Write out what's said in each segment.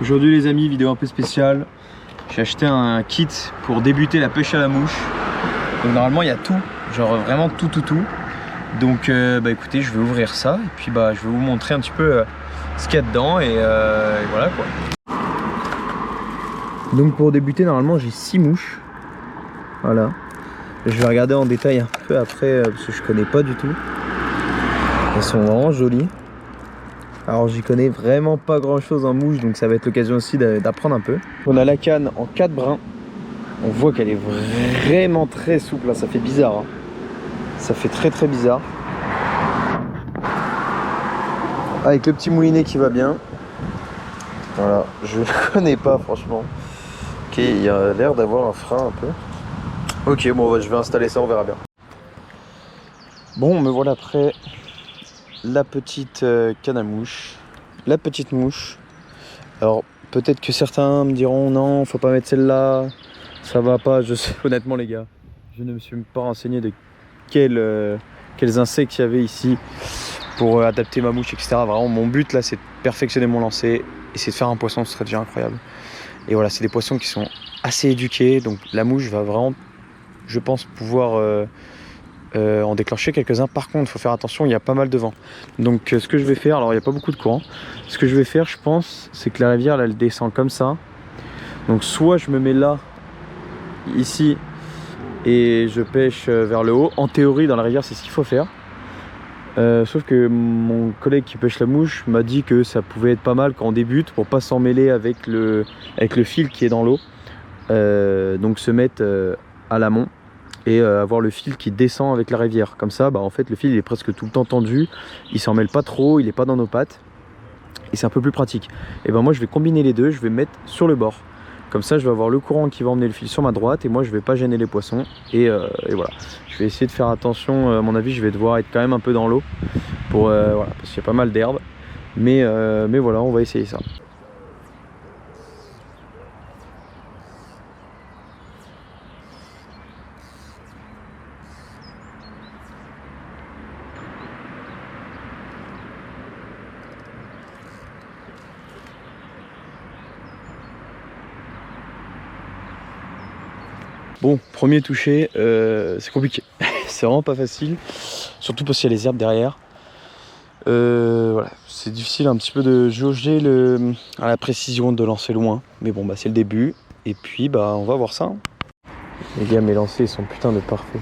Aujourd'hui les amis, vidéo un peu spéciale. J'ai acheté un kit pour débuter la pêche à la mouche. Donc normalement il y a tout, genre vraiment tout. Donc écoutez, je vais ouvrir ça et puis je vais vous montrer un petit peu ce qu'il y a dedans et voilà quoi. Donc pour débuter normalement j'ai 6 mouches. Voilà. Je vais regarder en détail un peu après parce que je connais pas du tout. Elles sont vraiment jolies. Alors j'y connais vraiment pas grand chose en mouche, donc ça va être l'occasion aussi d'apprendre un peu. On a la canne en 4 brins. On voit qu'elle est vraiment très souple, là. Ça fait bizarre. Hein. Ça fait très bizarre. Avec le petit moulinet qui va bien. Voilà, je ne connais pas franchement. Ok, il y a l'air d'avoir un frein un peu. Ok, bon je vais installer ça, on verra bien. Bon, me voilà prêt. La petite canne à mouche, la petite mouche. Alors peut-être que certains me diront non, faut pas mettre celle-là, ça va pas. Je sais honnêtement les gars, je ne me suis pas renseigné de quels insectes il y avait ici pour adapter ma mouche, etc. Vraiment mon but là c'est de perfectionner mon lancer et c'est de faire un poisson, ce serait déjà incroyable. Et voilà, c'est des poissons qui sont assez éduqués, donc la mouche va vraiment, je pense, pouvoir en déclencher quelques-uns. Par contre, il faut faire attention, il y a pas mal de vent. Donc ce que je vais faire, alors il n'y a pas beaucoup de courant. Ce que je vais faire, je pense, c'est que la rivière, là, elle descend comme ça. Donc soit je me mets là, ici, et je pêche vers le haut. En théorie, dans la rivière, c'est ce qu'il faut faire. Sauf que mon collègue qui pêche la mouche m'a dit que ça pouvait être pas mal quand on débute pour pas s'en mêler avec le fil qui est dans l'eau. Donc se mettre à l'amont et avoir le fil qui descend avec la rivière. Comme ça, en fait, le fil il est presque tout le temps tendu, il s'en mêle pas trop, il est pas dans nos pattes et c'est un peu plus pratique. Et moi je vais combiner les deux, je vais me mettre sur le bord. Comme ça je vais avoir le courant qui va emmener le fil sur ma droite et moi je vais pas gêner les poissons et voilà. Je vais essayer de faire attention, à mon avis je vais devoir être quand même un peu dans l'eau pour voilà, parce qu'il y a pas mal d'herbe. Mais voilà, on va essayer ça. Bon, premier touché, c'est compliqué. C'est vraiment pas facile, surtout parce qu'il y a les herbes derrière. Voilà, c'est difficile un petit peu de jauger à la précision de lancer loin. Mais bon, c'est le début. Et puis, on va voir ça. Hein. Les gars, mes lancers sont putain de parfaits.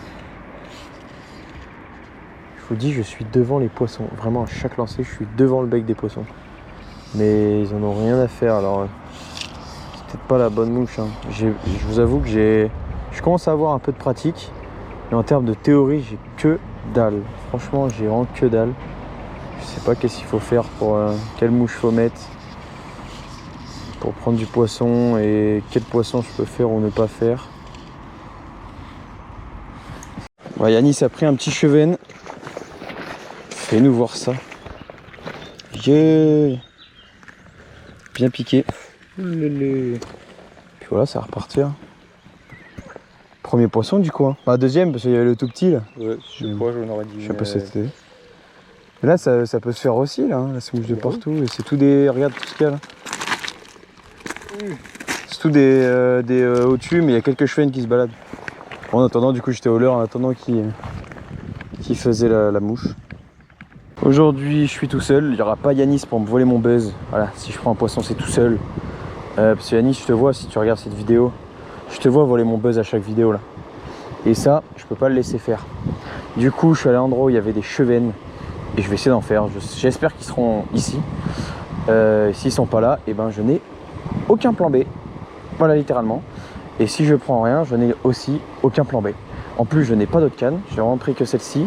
Je vous dis, je suis devant les poissons. Vraiment, à chaque lancer, je suis devant le bec des poissons. Mais ils en ont rien à faire. Alors, c'est peut-être pas la bonne mouche. Hein. Je vous avoue que je commence à avoir un peu de pratique. Mais en termes de théorie, j'ai que dalle. Franchement, j'ai vraiment que dalle. Je sais pas qu'est-ce qu'il faut faire pour quelle mouche faut mettre pour prendre du poisson et quel poisson je peux faire ou ne pas faire. Ouais, Yanis a pris un petit chevenne. Fais-nous voir ça. Yeah. Bien piqué. Puis voilà, ça va repartir. Premier poisson du coup. Hein. Deuxième parce qu'il y avait le tout petit là. Ouais, je sais pas, j'en aurais dit. Je sais pas si c'était. Là ça peut se faire aussi là, hein. Là ça bouge de partout et c'est tout des. Regarde tout ce qu'il y a là. C'est tout des au-dessus mais il y a quelques chevennes qui se baladent. En attendant du coup j'étais au leurre en attendant qui faisait la mouche. Aujourd'hui je suis tout seul, il n'y aura pas Yanis pour me voler mon buzz. Voilà, si je prends un poisson c'est tout seul. Parce que Yanis je te vois si tu regardes cette vidéo, je te vois voler mon buzz à chaque vidéo là. Et ça je peux pas le laisser faire. Du coup je suis allé à l'endroit où il y avait des chevennes. Et je vais essayer d'en faire, j'espère qu'ils seront ici. S'ils sont pas là, et je n'ai aucun plan B. Voilà littéralement. Et si je prends rien, je n'ai aussi aucun plan B. En plus je n'ai pas d'autre canne, j'ai vraiment pris que celle-ci.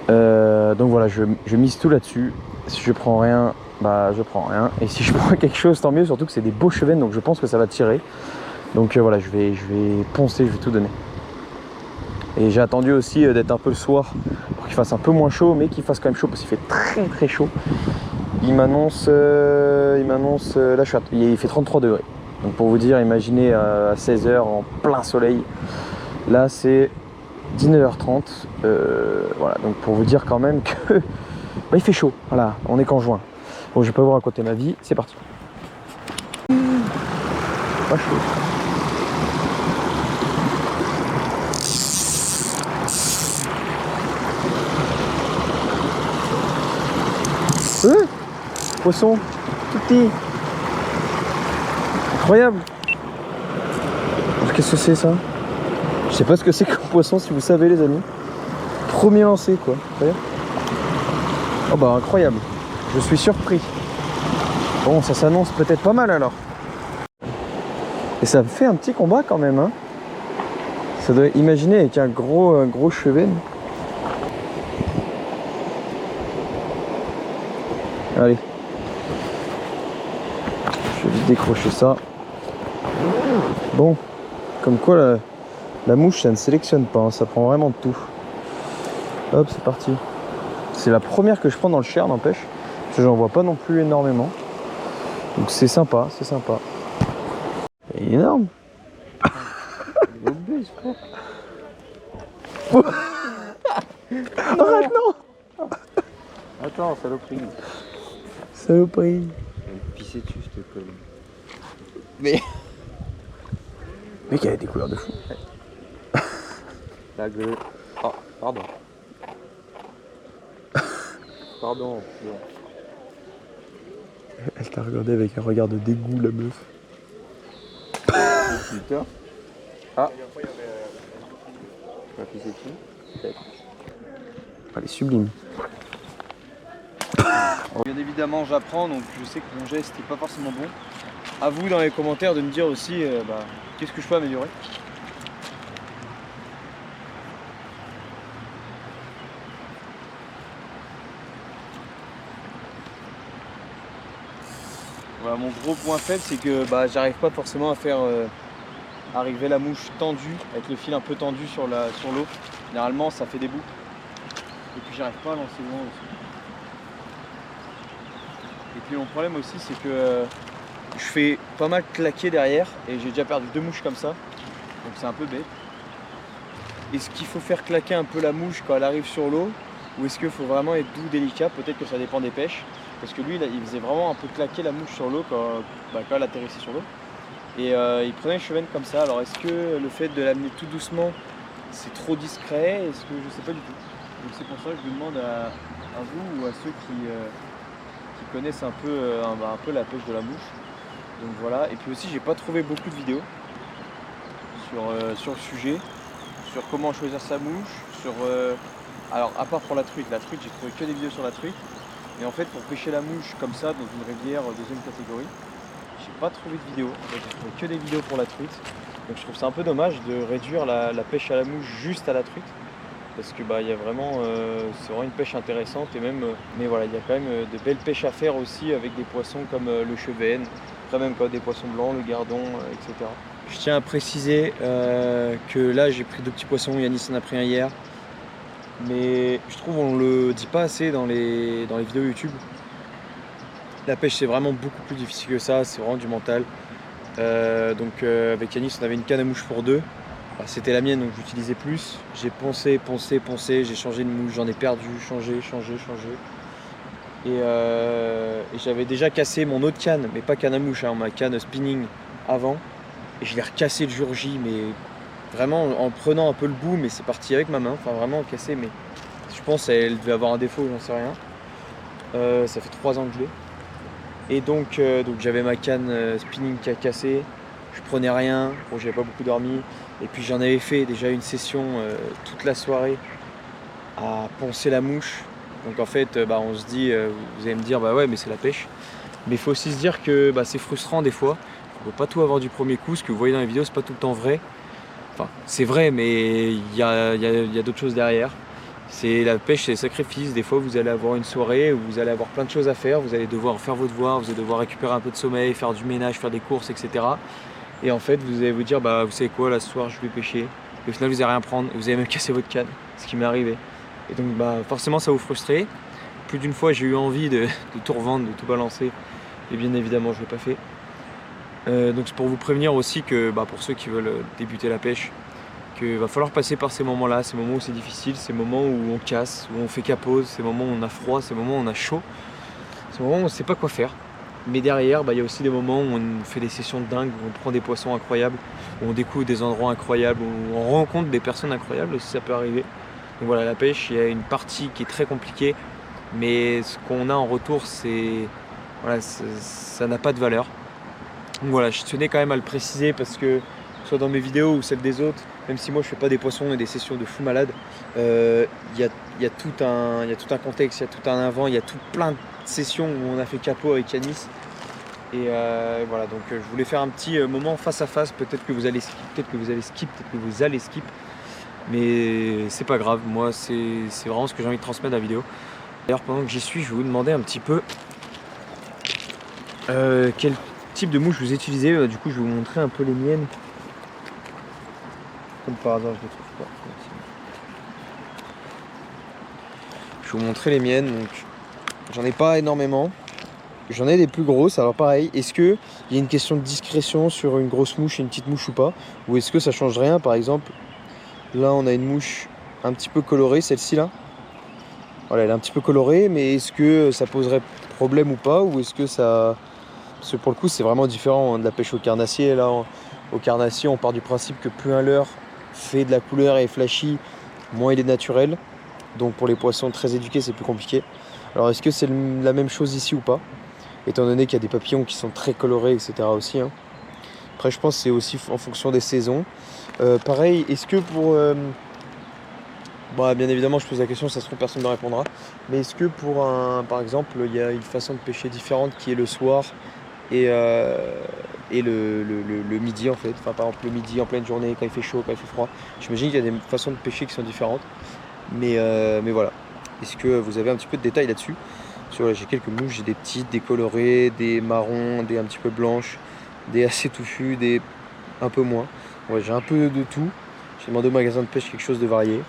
Donc voilà, je mise tout là-dessus. Si je prends rien, je prends rien. Et si je prends quelque chose, tant mieux, surtout que c'est des beaux chevennes, donc je pense que ça va tirer. Donc voilà, je vais poncer, je vais tout donner. Et j'ai attendu aussi d'être un peu le soir pour qu'il fasse un peu moins chaud, mais qu'il fasse quand même chaud parce qu'il fait très chaud. Il m'annonce là il fait 33 degrés. Donc pour vous dire, imaginez à 16h en plein soleil. Là c'est 19h30. Voilà, donc pour vous dire quand même que il fait chaud. Voilà, on est qu'en juin. Bon, je vais pas vous raconter ma vie, c'est parti. Pas chaud. Poisson, tout petit. Incroyable. Qu'est-ce que c'est ça? Je sais pas ce que c'est comme poisson, si vous savez les amis. Premier lancé quoi. Oh bah incroyable. Je suis surpris. Bon, ça s'annonce peut-être pas mal alors. Et ça fait un petit combat quand même, hein. Ça doit imaginer avec un gros chevet. Allez. Je vais vite décrocher ça. Bon, comme quoi la mouche ça ne sélectionne pas, hein. Ça prend vraiment de tout. Hop, c'est parti. C'est la première que je prends dans le Cher, n'empêche. Parce que j'en vois pas non plus énormément. Donc c'est sympa, c'est sympa. Il est énorme. Arrête, non. Attends, saloperie. Saloperie. Pisser dessus, je te colle. Mais. Mec, il a des couleurs de fou. La gueule. Oh, pardon. Pardon. Elle t'a regardé avec un regard de dégoût, la meuf. Putain. Ah. Tu vas pisser dessus? Peut-être. Elle est sublime. Bien évidemment j'apprends, donc je sais que mon geste n'est pas forcément bon. À vous dans les commentaires de me dire aussi qu'est-ce que je peux améliorer. Voilà, mon gros point faible c'est que j'arrive pas forcément à faire arriver la mouche tendue, avec le fil un peu tendu sur l'eau. Généralement ça fait des boucles. Et puis j'arrive pas à lancer loin aussi. Et puis mon problème aussi c'est que je fais pas mal claquer derrière et j'ai déjà perdu 2 mouches comme ça. Donc c'est un peu bête. Est-ce qu'il faut faire claquer un peu la mouche quand elle arrive sur l'eau? Ou est-ce qu'il faut vraiment être doux, délicat? Peut-être que ça dépend des pêches. Parce que lui il faisait vraiment un peu claquer la mouche sur l'eau quand elle atterrissait sur l'eau. Et il prenait le cheven comme ça. Alors est-ce que le fait de l'amener tout doucement c'est trop discret? Est-ce que je sais pas du tout. Donc c'est pour ça que je vous demande à vous ou à ceux qui connaissent un peu la pêche de la mouche. Donc voilà, et puis aussi j'ai pas trouvé beaucoup de vidéos sur le sujet, sur comment choisir sa mouche, alors à part pour la truite j'ai trouvé que des vidéos sur la truite. Mais en fait pour pêcher la mouche comme ça dans une rivière deuxième catégorie, j'ai pas trouvé de vidéos, j'ai trouvé que des vidéos pour la truite. Donc je trouve ça un peu dommage de réduire la pêche à la mouche juste à la truite. Parce que il y a vraiment, c'est vraiment une pêche intéressante et même, mais voilà, il y a quand même de belles pêches à faire aussi avec des poissons comme le chevenne, après même des poissons blancs, le gardon, etc. Je tiens à préciser que là j'ai pris 2 petits poissons, Yanis en a pris un hier, mais je trouve on le dit pas assez dans les vidéos YouTube. La pêche c'est vraiment beaucoup plus difficile que ça, c'est vraiment du mental. Avec Yanis on avait une canne à mouche pour 2. C'était la mienne donc j'utilisais plus. J'ai poncé, j'ai changé de mouche, j'en ai perdu, changé. Et j'avais déjà cassé mon autre canne, mais pas canne à mouche, hein, ma canne spinning avant. Et je l'ai recassé le jour J, mais vraiment en prenant un peu le bout, mais c'est parti avec ma main, enfin vraiment cassé, mais je pense qu'elle devait avoir un défaut, j'en sais rien. Ça fait 3 ans que je l'ai. Et donc j'avais ma canne spinning qui a cassé, je prenais rien, bon j'avais pas beaucoup dormi. Et puis j'en avais fait déjà une session toute la soirée à poncer la mouche. Donc en fait, on se dit, vous allez me dire, ouais mais c'est la pêche. Mais il faut aussi se dire que c'est frustrant des fois. On ne peut pas tout avoir du premier coup. Ce que vous voyez dans les vidéos, c'est pas tout le temps vrai. Enfin, c'est vrai, mais il y a d'autres choses derrière. C'est la pêche, c'est le sacrifice. Des fois, vous allez avoir une soirée où vous allez avoir plein de choses à faire. Vous allez devoir faire vos devoirs, vous allez devoir récupérer un peu de sommeil, faire du ménage, faire des courses, etc. Et en fait, vous allez vous dire, vous savez quoi, là ce soir, je vais pêcher. Et au final, vous n'allez rien prendre. Et vous allez même casser votre canne, ce qui m'est arrivé. Et donc, forcément, ça vous frustrer. Plus d'une fois, j'ai eu envie de tout revendre, de tout balancer. Et bien évidemment, je ne l'ai pas fait. Donc, c'est pour vous prévenir aussi que, pour ceux qui veulent débuter la pêche, qu'il va falloir passer par ces moments-là, ces moments où c'est difficile, ces moments où on casse, où on fait capose, ces moments où on a froid, ces moments où on a chaud, ces moments où on ne sait pas quoi faire. Mais derrière, il y a aussi des moments où on fait des sessions de dingue, où on prend des poissons incroyables, où on découvre des endroits incroyables, où on rencontre des personnes incroyables aussi, ça peut arriver. Donc voilà, la pêche, il y a une partie qui est très compliquée, mais ce qu'on a en retour, ça n'a pas de valeur. Donc voilà, je tenais quand même à le préciser parce que, soit dans mes vidéos ou celles des autres, même si moi je fais pas des poissons et des sessions de fou malade, il y a tout un contexte, il y a tout un avant, il y a tout plein de sessions où on a fait capot avec Yanis. Et voilà, donc je voulais faire un petit moment face à face. Peut-être que vous allez skip, peut-être que vous allez skip, peut-être que vous allez skip. Mais c'est pas grave, moi c'est vraiment ce que j'ai envie de transmettre à la vidéo. D'ailleurs, pendant que j'y suis, je vais vous demander un petit peu quel type de mouche vous utilisez. Du coup, je vais vous montrer un peu les miennes. Comme par hasard, je les trouve pas. Je vais vous montrer les miennes. Donc, j'en ai pas énormément. J'en ai des plus grosses. Alors pareil, est-ce qu'il y a une question de discrétion sur une grosse mouche et une petite mouche ou pas? Ou est-ce que ça change rien? Par exemple, là on a une mouche un petit peu colorée, celle-ci là. Voilà, elle est un petit peu colorée, mais est-ce que ça poserait problème ou pas? Ou est-ce que ça... Parce que pour le coup c'est vraiment différent de la pêche au carnassier. Là, au carnassier, on part du principe que plus un leurre fait de la couleur et est flashy, moins il est naturel. Donc pour les poissons très éduqués, c'est plus compliqué. Alors est-ce que c'est la même chose ici ou pas? Étant donné qu'il y a des papillons qui sont très colorés, etc. aussi. Hein. Après, je pense que c'est aussi en fonction des saisons. Pareil, est-ce que pour... bien évidemment, je pose la question, ça se trouve, personne ne me répondra. Mais est-ce que pour par exemple, il y a une façon de pêcher différente qui est le soir et le midi, en fait. Enfin, par exemple, le midi, en pleine journée, quand il fait chaud, quand il fait froid. J'imagine qu'il y a des façons de pêcher qui sont différentes. Mais voilà. Est-ce que vous avez un petit peu de détails là-dessus? J'ai quelques mouches, j'ai des petites, des colorées, des marrons, des un petit peu blanches, des assez touffues, des un peu moins. Ouais, j'ai un peu de tout. J'ai demandé au magasin de pêche quelque chose de varié.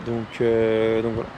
Donc voilà.